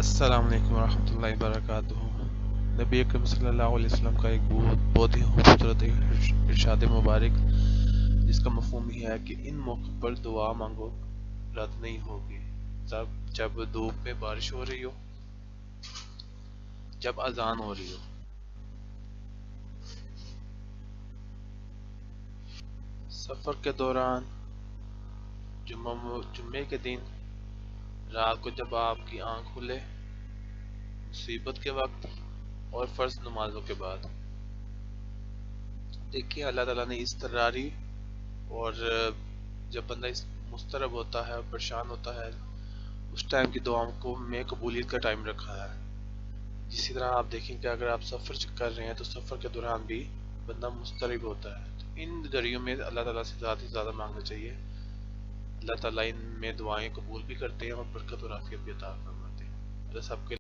السلام علیکم ورحمۃ اللہ وبرکاتہ۔ نبی اکرم صلی اللہ علیہ وسلم کا ایک بہت ہی خوبصورت ارشاد مبارک، جس کا مفہوم یہ ہے کہ ان موقع پر دعا مانگو، رد نہیں ہوگی۔ جب دھوپ میں بارش ہو رہی ہو، جب اذان ہو رہی ہو، سفر کے دوران، جمعے کے دن، رات کو جب آپ کی آنکھ کھلے، مصیبت کے وقت اور فرض نمازوں کے بعد۔ دیکھیے اللہ تعالیٰ نے اس تراری اور جب بندہ اس مضطرب ہوتا ہے اور پریشان ہوتا ہے، اس ٹائم کی دعاؤں کو میں قبولیت کا ٹائم رکھا ہے۔ اسی طرح آپ دیکھیں کہ اگر آپ سفر کر رہے ہیں تو سفر کے دوران بھی بندہ مضطرب ہوتا ہے، تو ان ذریعوں میں اللہ تعالیٰ سے زیادہ سے زیادہ مانگنا چاہیے۔ اللہ تعالیٰ ان میں دعائیں قبول بھی کرتے ہیں اور برکت اور عافیت بھی عطا فرماتے ہیں۔ اللہ سب کے